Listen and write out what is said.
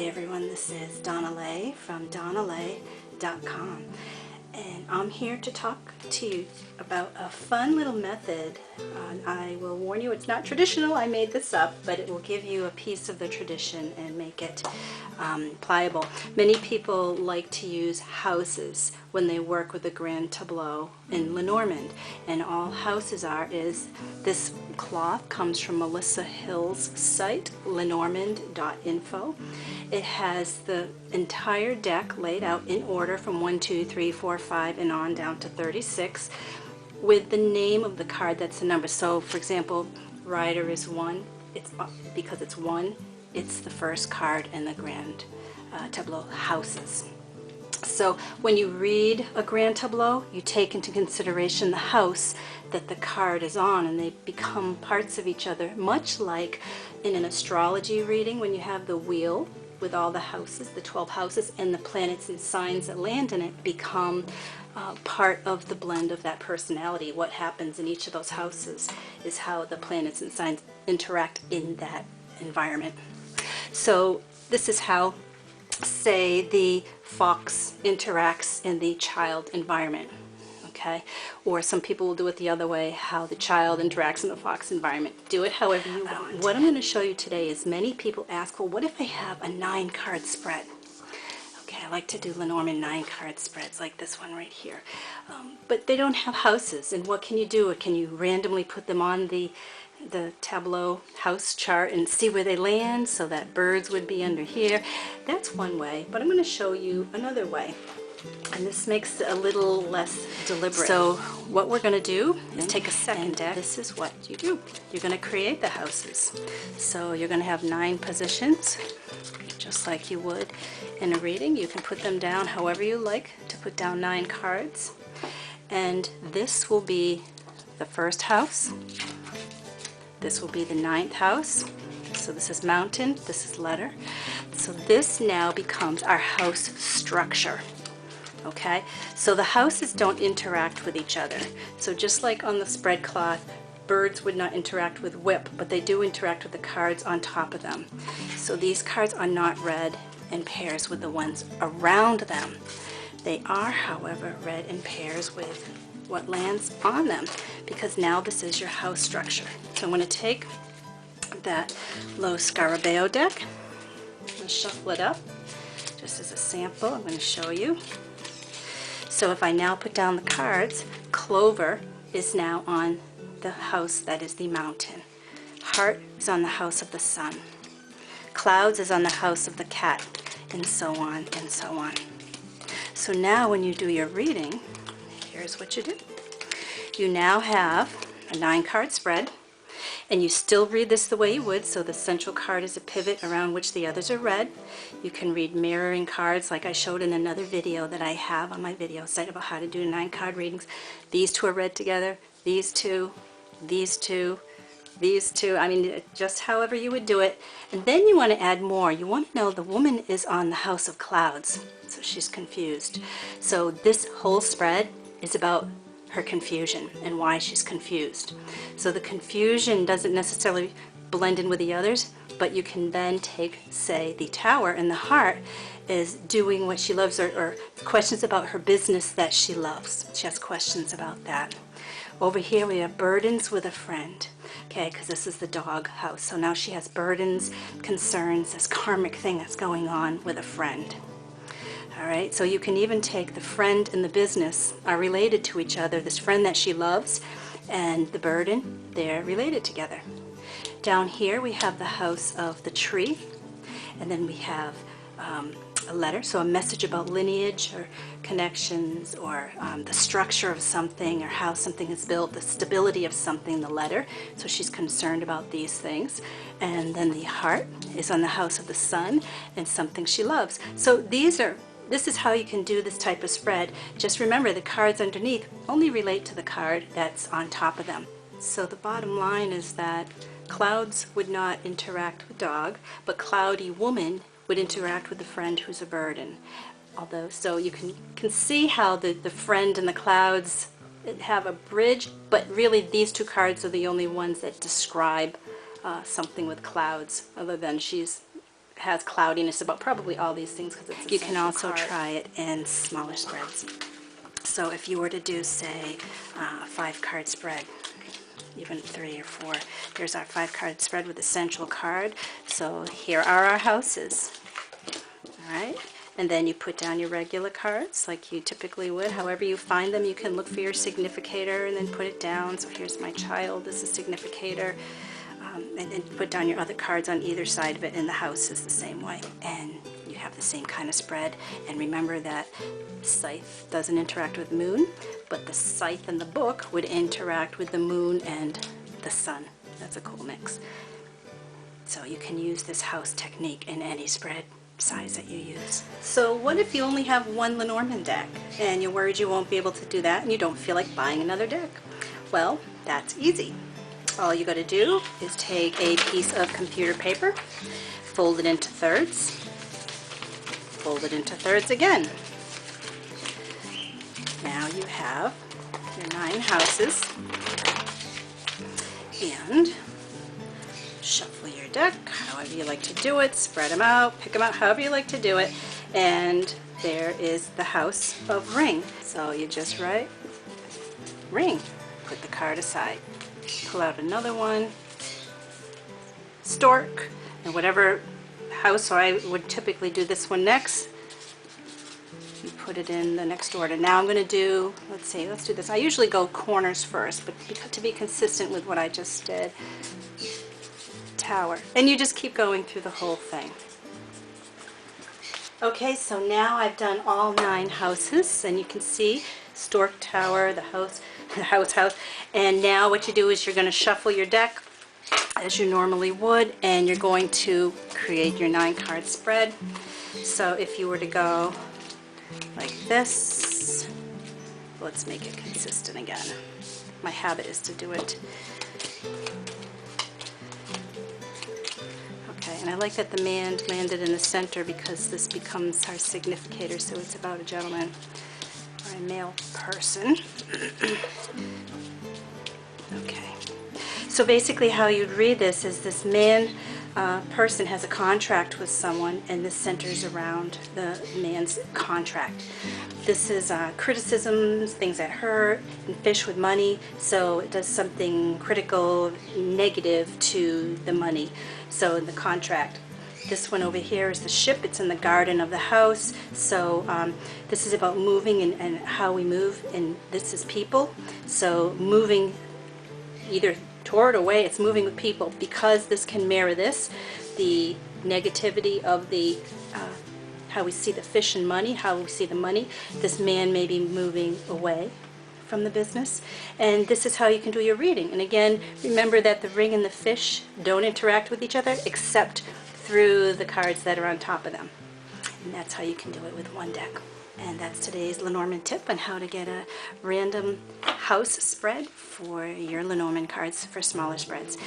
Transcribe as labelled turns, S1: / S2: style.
S1: Hi everyone, this is Donnaleigh from Donnaleigh.com, and I'm here to talk to you about a fun little method. I will warn you, it's not traditional. I made this up, but it will give you a piece of the tradition and make it pliable. Many people like to use houses when they work with the Grand Tableau in Lenormand, and all houses is this cloth comes from Melissa Hill's site, lenormand.info. It has the entire deck laid out in order from 1, 2, 3, 4, 5 and on down to 36 with the name of the card. That's the number. So for example, Rider is 1. It's because it's 1, it's the first card in the Grand Tableau houses. So when you read a Grand Tableau, you take into consideration the house that the card is on, and they become parts of each other, much like in an astrology reading when you have the wheel with all the houses, the 12 houses, and the planets and signs that land in it become part of the blend of that personality. What happens in each of those houses is how the planets and signs interact in that environment. So this is how, say, the fox interacts in the child environment, okay? Or some people will do it the other way, how the child interacts in the fox environment. Do it however you want. What I'm going to show you today is many people ask, well, what if I have a 9-card spread? Okay, I like to do Lenormand 9-card spreads like this one right here. But they don't have houses, and what can you do? Can you randomly put them on the Tableau house chart and see where they land, so that birds would be under here? That's one way, but I'm going to show you another way, and this makes it a little less deliberate. So what we're going to do is take a second deck. This is what you do. You're going to create the houses. So you're going to have 9 positions, just like you would in a reading. You can put them down however you like to put down 9 cards, and this will be the first house. This will be the 9th house. So this is mountain, this is letter. So this now becomes our house structure. Okay, so the houses don't interact with each other. So just like on the spread cloth, birds would not interact with whip, but they do interact with the cards on top of them. So these cards are not read in pairs with the ones around them. They are, however, read in pairs with what lands on them, because now this is your house structure. So I'm going to take that low Scarabeo deck and shuffle it up just as a sample. I'm going to show you. So if I now put down the cards, Clover is now on the house that is the mountain. Heart is on the house of the sun. Clouds is on the house of the cat, and so on and so on. So now when you do your reading, here's what you do. You now have a 9-card spread, and you still read this the way you would. So the central card is a pivot around which the others are read. You can read mirroring cards like I showed in another video that I have on my video site about how to do 9-card readings. These 2 are read together, these 2, these 2, these 2. I mean, just however you would do it. And then you want to add more. You want to know the woman is on the house of clouds, so she's confused. So this whole spread is about her confusion and why she's confused. So the confusion doesn't necessarily blend in with the others, but you can then take, say, the Tower, and the heart is doing what she loves, or questions about her business that she loves. She has questions about that. Over here we have burdens with a friend, okay, because this is the dog house. So now she has burdens, concerns, this karmic thing that's going on with a friend. All right, so you can even take the friend and the business are related to each other. This friend that she loves and the burden, they're related together. Down here we have the house of the tree, and then we have a letter, so a message about lineage or connections, or the structure of something, or how something is built, the stability of something, the letter. So she's concerned about these things. And then the heart is on the house of the sun and something she loves. So this is how you can do this type of spread. Just remember, the cards underneath only relate to the card that's on top of them. So the bottom line is that clouds would not interact with dog, but cloudy woman would interact with the friend who's a burden. Although, so you can see how the friend and the clouds have a bridge, but really these 2 cards are the only ones that describe something with clouds, other than she's has cloudiness about probably all these things because it's a You can also card. Try it in smaller spreads. So if you were to do, say, a 5-card spread, even 3 or 4, here's our 5-card spread with the central card. So here are our houses. All right. And then you put down your regular cards like you typically would. However you find them, you can look for your significator and then put it down. So here's my child, this is significator. And then put down your other cards on either side of it, and the house is the same way. And you have the same kind of spread. And remember that scythe doesn't interact with moon, but the scythe in the book would interact with the moon and the sun. That's a cool mix. So you can use this house technique in any spread size that you use. So what if you only have one Lenormand deck and you're worried you won't be able to do that and you don't feel like buying another deck? Well, that's easy. All you got to do is take a piece of computer paper, fold it into thirds, fold it into thirds again. Now you have your 9 houses, and shuffle your deck however you like to do it, spread them out, pick them out however you like to do it, and there is the house of ring. So you just write ring, put the card aside, pull out another one, stork, and whatever house, so I would typically do this one next, you put it in the next order. Now I'm going to do, let's do this. I usually go corners first, but to be consistent with what I just did, tower. And you just keep going through the whole thing. Okay, so now I've done all 9 houses, and you can see stork, tower, the house, and now what you do is you're going to shuffle your deck as you normally would, and you're going to create your 9-card spread. So if you were to go like this, let's make it consistent again. My habit is to do it. Okay, and I like that the man landed in the center because this becomes our significator, so it's about a gentleman or a male person. Okay, so basically how you'd read this is this man person has a contract with someone, and this centers around the man's contract. This is criticisms, things that hurt, and fish with money, so it does something critical, negative to the money. So in the contract, this one over here is the ship. It's in the garden of the house. So this is about moving and how we move, and this is people. So moving either toward or away, it's moving with people, because this can mirror this, the negativity of the how we see the fish and money, how we see the money. This man may be moving away from the business, and this is how you can do your reading. And again, remember that the ring and the fish don't interact with each other except through the cards that are on top of them, and that's how you can do it with one deck. And that's today's Lenormand tip on how to get a random house spread for your Lenormand cards for smaller spreads.